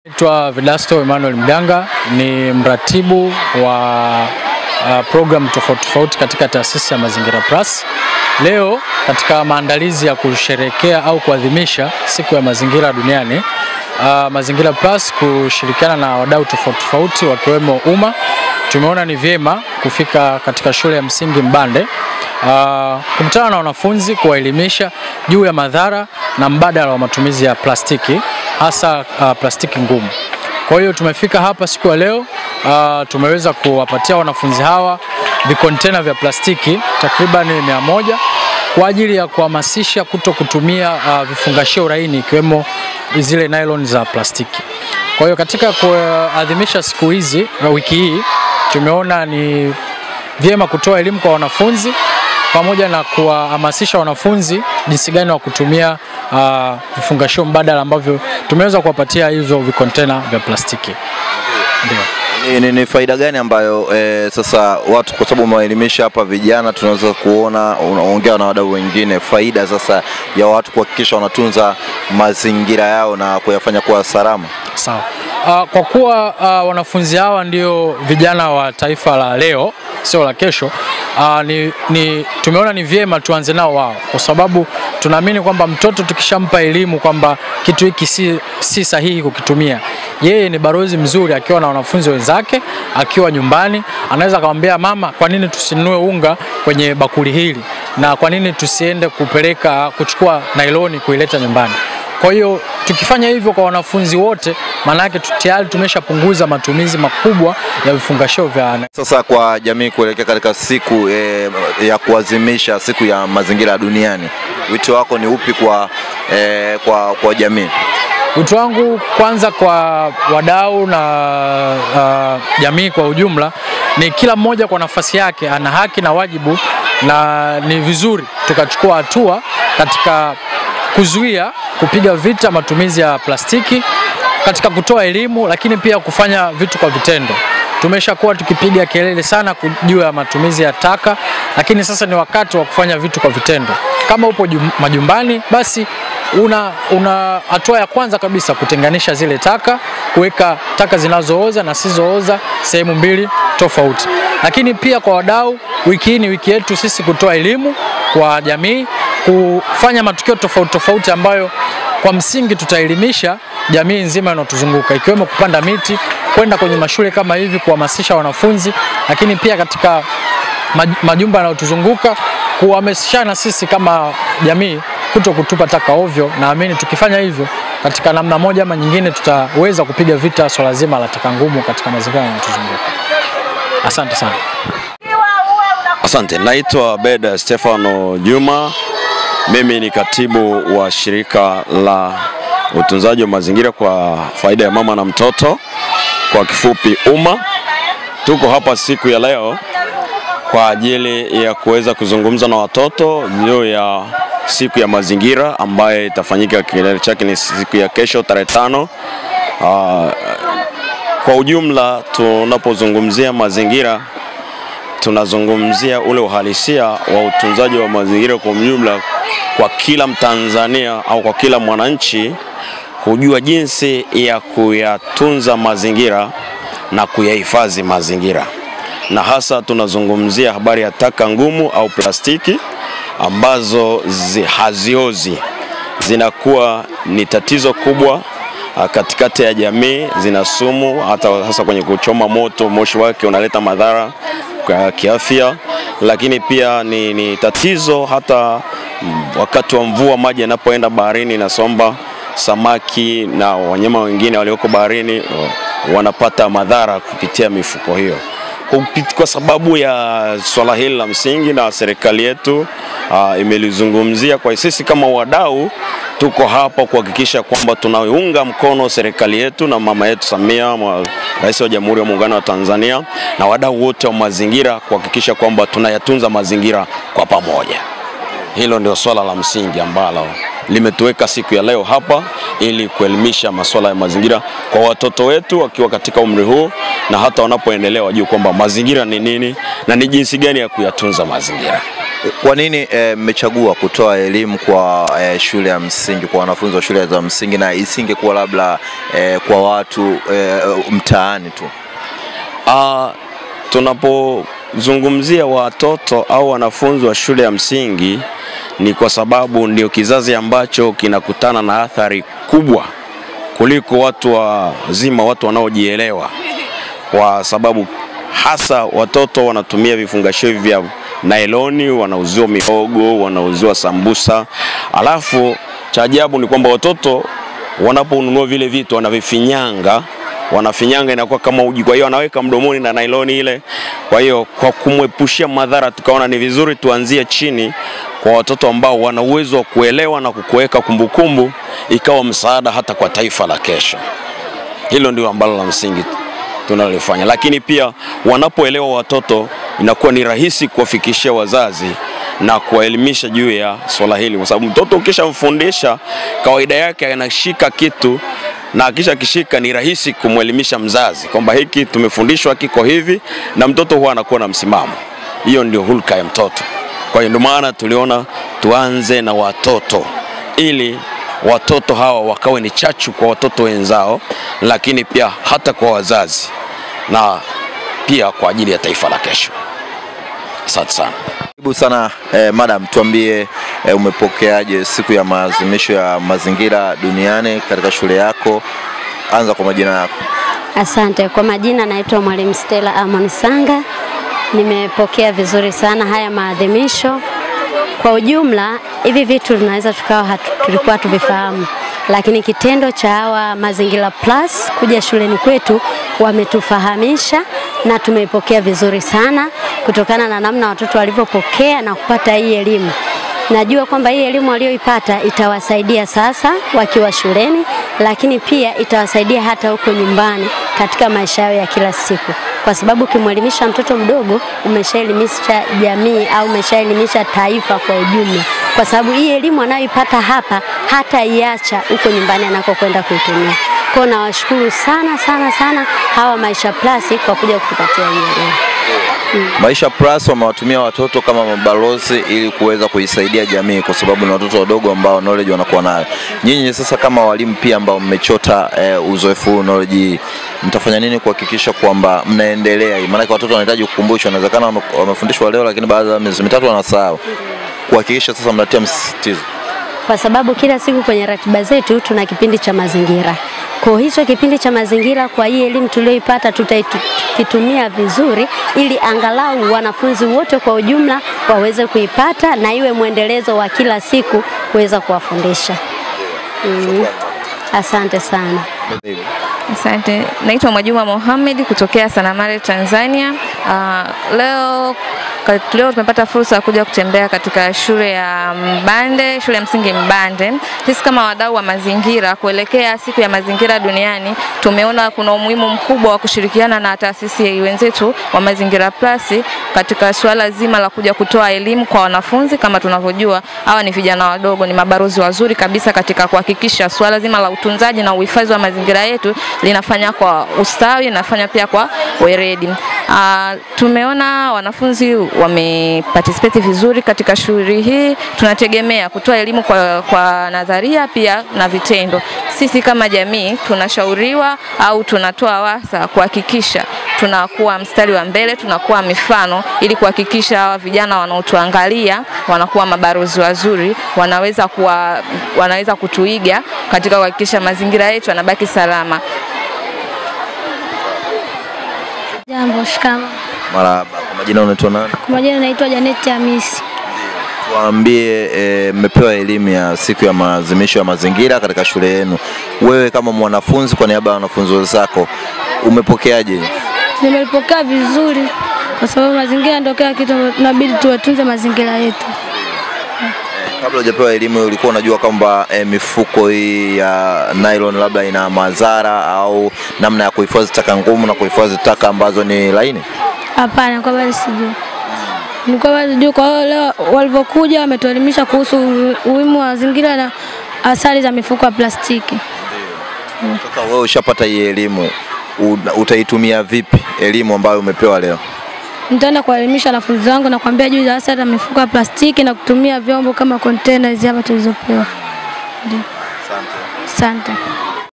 Naitwa Vedasto Emmanuel Mganga, ni mratibu wa program tofauti katika taasisi ya Mazingira Plus. Leo katika maandalizi ya kusherehekea au kuadhimisha siku ya mazingira duniani, Mazingira Plus kushirikiana na wadau tofauti wakiwemo umma, tumeona ni vyema kufika katika shule ya msingi Mbande, kukutana na wanafunzi kuwaelimisha juu ya madhara na mbadala wa matumizi ya plastiki, hasa plastiki ngumu. Kwa hiyo tumefika hapa siku ya leo, tumeweza kuwapatia wanafunzi hawa vikontena vya plastiki takriban 100 kwa ajili ya kuhamasisha kuto kutumia vifungashio laini ikiwemo zile nylon za plastiki. Kwa hiyo katika kuadhimisha siku hizi na wiki hii, tumeona ni vyema kutoa elimu kwa wanafunzi pamoja na kuwahamasisha wanafunzi jinsi gani wa kutumia vifungashio mbadala ambavyo tumeweza kuwapatia hizo vikontena vya plastiki. Ndio. Ni faida gani ambayo sasa watu, kwa sababu umewaelimisha hapa vijana, tunaweza kuona unaongea na wadau wengine, faida sasa ya watu kuhakikisha wanatunza mazingira yao na kuyafanya kuwa salama? Sawa. Kwa kuwa wanafunzi hawa ndio vijana wa taifa la leo, sio la kesho, tumeona ni vyema tuanze nao wao, kwa sababu tunaamini kwamba mtoto tukishampa elimu kwamba kitu hiki si sahihi kukitumia, yeye ni balozi mzuri akiwa na wanafunzi wenzake, akiwa nyumbani anaweza kumwambia mama, kwa nini tusinunue unga kwenye bakuli hili, na kwa nini tusiende kuchukua nailoni kuileta nyumbani. Kwa hiyo tukifanya hivyo kwa wanafunzi wote, maana yake tayari tumeshapunguza matumizi makubwa ya vifungashio vya. Sasa kwa jamii kuelekea katika siku ya kuadhimisha siku ya mazingira duniani, wito wako ni upi kwa jamii? Wito wangu kwanza kwa wadau na jamii kwa ujumla ni kila mmoja kwa nafasi yake ana haki na wajibu, na ni vizuri tukachukua hatua katika kuzuia, kupiga vita matumizi ya plastiki, katika kutoa elimu, lakini pia kufanya vitu kwa vitendo. Tumeshakuwa tukipiga kelele sana juu ya matumizi ya taka, lakini sasa ni wakati wa kufanya vitu kwa vitendo. Kama upo majumbani, basi una hatua ya kwanza kabisa kutenganisha zile taka, kuweka taka zinazooza na sizooza sehemu mbili tofauti. Lakini pia kwa wadau, wiki hii ni wiki yetu sisi kutoa elimu kwa jamii, kufanya matukio tofauti ambayo kwa msingi tutaelimisha jamii nzima inayotuzunguka, ikiwemo kupanda miti, kwenda kwenye mashule kama hivi kuhamasisha wanafunzi, lakini pia katika majumba yanayotuzunguka kuhamasishana sisi kama jamii kuto kutupa taka ovyo. Naamini tukifanya hivyo katika namna moja ama nyingine tutaweza kupiga vita swala zima la taka ngumu katika mazingira yanayotuzunguka. Asante sana. Asante. Naitwa Beda Stefano Juma. Mimi ni katibu wa shirika la utunzaji wa mazingira kwa faida ya mama na mtoto, kwa kifupi umma. Tuko hapa siku ya leo kwa ajili ya kuweza kuzungumza na watoto juu ya siku ya mazingira ambayo itafanyika, kilele chake ni siku ya kesho tarehe 5. Kwa ujumla tunapozungumzia mazingira, tunazungumzia ule uhalisia wa utunzaji wa mazingira kwa ujumla, kwa kila Mtanzania au kwa kila mwananchi kujua jinsi ya kuyatunza mazingira na kuyahifadhi mazingira. Na hasa tunazungumzia habari ya taka ngumu au plastiki ambazo haziozi, zinakuwa ni tatizo kubwa katikati ya jamii, zina sumu, hasa kwenye kuchoma moto, moshi wake unaleta madhara kwa kiafya, lakini pia ni tatizo hata wakati wa mvua, maji yanapoenda baharini na somba, samaki na wanyama wengine walioko baharini wanapata madhara kupitia mifuko hiyo. Kwa sababu ya swala hili la msingi, na serikali yetu imelizungumzia, kwa sisi kama wadau tuko hapa kuhakikisha kwamba tunaunga mkono serikali yetu na mama yetu Samia, Rais wa Jamhuri ya Muungano wa Tanzania, na wadau wote wa mazingira kuhakikisha kwamba tunayatunza mazingira kwa pamoja. Hilo ndio swala la msingi ambalo limetuweka siku ya leo hapa, ili kuelimisha masuala ya mazingira kwa watoto wetu wakiwa katika umri huu, na hata wanapoendelea wajue kwamba mazingira ni nini na ni jinsi gani ya kuyatunza mazingira. Kwa nini mmechagua kutoa elimu kwa shule ya msingi, kwa wanafunzi wa shule za msingi, na isingekuwa labda kwa watu mtaani tu? Tunapozungumzia watoto au wanafunzi wa shule ya msingi ni kwa sababu ndio kizazi ambacho kinakutana na athari kubwa kuliko watu wazima, watu wanaojielewa, kwa sababu hasa watoto wanatumia vifungashio vya nailoni, wanauziwa mihogo, wanauziwa sambusa. Alafu cha ajabu ni kwamba watoto wanaponunua vile vitu wanavifinyanga, inakuwa kama uji, kwa hiyo anaweka mdomoni na nailoni ile. Kwa hiyo kwa kumwepushia madhara, tukaona ni vizuri tuanzie chini kwa watoto ambao wana uwezo wa kuelewa na kukuweka kumbukumbu, ikawa msaada hata kwa taifa la kesho. Hilo ndio ambalo la msingi tunalofanya. Lakini pia wanapoelewa watoto, inakuwa ni rahisi kuwafikishia wazazi na kuwaelimisha juu ya swala hili, kwa sababu mtoto ukishamfundisha, kawaida yake anashika kitu, na akisha kishika ni rahisi kumwelimisha mzazi kwamba hiki tumefundishwa kiko hivi, na mtoto huwa anakuwa na msimamo. Hiyo ndio hulka ya mtoto. Kwa hiyo ndio maana tuliona tuanze na watoto, ili watoto hawa wakawe ni chachu kwa watoto wenzao, lakini pia hata kwa wazazi na pia kwa ajili ya taifa la kesho. Asante sana. Karibu sana madam, tuambie umepokeaje siku ya maadhimisho ya mazingira duniani katika shule yako? Anza kwa majina yako. Asante. Kwa majina naitwa Mwalimu Stella Amon Sanga. Nimepokea vizuri sana haya maadhimisho. Kwa ujumla hivi vitu tunaweza tulikuwa tuvifahamu, lakini kitendo cha hawa Mazingira Plus kuja shuleni kwetu wametufahamisha na tumeipokea vizuri sana, kutokana na namna watoto walivyopokea na kupata hii elimu. Najua kwamba hii elimu walioipata itawasaidia sasa wakiwa shuleni, lakini pia itawasaidia hata huko nyumbani katika maisha yao ya kila siku, kwa sababu ukimwelimisha mtoto mdogo umeshaelimisha jamii au umeshaelimisha taifa kwa ujumla, kwa sababu hii elimu anayoipata hapa hata iacha huko nyumbani anakokwenda kuitumia. Kwa nawashukuru sana sana sana hawa Maisha Plus kwa kuja kutupatia hii elimu. Maisha Plus wamewatumia watoto kama mabalozi ili kuweza kuisaidia jamii, kwa sababu ni watoto wadogo ambao knowledge wanakuwa nayo. Nyinyi sasa kama walimu pia ambao mmechota uzoefu knowledge, mtafanya nini kuhakikisha kwamba mnaendelea? Maana watoto wanahitaji kukumbushwa, inawezekana wamefundishwa leo lakini baada ya miezi mitatu wanasahau. Kuhakikisha sasa mnatia msisitizo, kwa sababu kila siku kwenye ratiba zetu tuna kipindi cha mazingira. Kwa hicho kipindi cha mazingira, kwa hii elimu tuliyoipata tutaitumia vizuri, ili angalau wanafunzi wote kwa ujumla waweze kuipata na iwe mwendelezo wa kila siku kuweza kuwafundisha. Asante sana. Asante. Naitwa Mwajuma Mohamed kutokea Sanamare, Tanzania. Leo tumepata fursa ya kuja kutembea katika shule ya Mbande, shule ya msingi Mbande. Sisi kama wadau wa mazingira, kuelekea siku ya mazingira duniani, tumeona kuna umuhimu mkubwa wa kushirikiana na taasisi wenzetu wa Mazingira Plus katika swala zima la kuja kutoa elimu kwa wanafunzi. Kama tunavyojua, hawa ni vijana wadogo, ni mabalozi wazuri kabisa katika kuhakikisha swala zima la utunzaji na uhifadhi wa mazingira yetu linafanya kwa ustawi, linafanya pia kwa weledi. Tumeona wanafunzi wameparticipate vizuri katika shughuli hii. Tunategemea kutoa elimu kwa nadharia pia na vitendo. Sisi kama jamii tunashauriwa au tunatoa wasa kuhakikisha tunakuwa mstari wa mbele, tunakuwa mifano, ili kuhakikisha hawa vijana wanaotuangalia wanakuwa mabalozi wazuri, wanaweza kutuiga katika kuhakikisha mazingira yetu yanabaki salama. Jambo, shikamo. Marahaba. Kwa majina unaitwa nani? Kwa majina naitwa Janet Hamisi. Tuambie, mmepewa elimu ya siku ya maadhimisho ya mazingira katika shule yenu. Wewe kama mwanafunzi, kwa niaba ya wanafunzi wenzako, umepokeaje? Nimepokea vizuri, kwa sababu mazingira ndio kila kitu, tunabidi tuwatunze mazingira yetu. Kabla hujapewa elimu ulikuwa unajua kwamba mifuko hii ya nylon labda ina madhara au namna ya kuhifadhi taka ngumu na kuhifadhi taka ambazo ni laini? Hapana, kwa bado sijui. Nilikuwa bado sijui, kwa hiyo leo walipokuja wametuelimisha kuhusu umuhimu wa mazingira na athari za mifuko ya plastiki. Sasa wewe ushapata hii elimu, utaitumia vipi elimu ambayo umepewa leo? nitaenda kuwaelimisha wanafunzi wangu na kuambia juu ya athari ya mifuko ya plastiki na kutumia vyombo kama containers hapa tulizopewa. Ndio. Asante.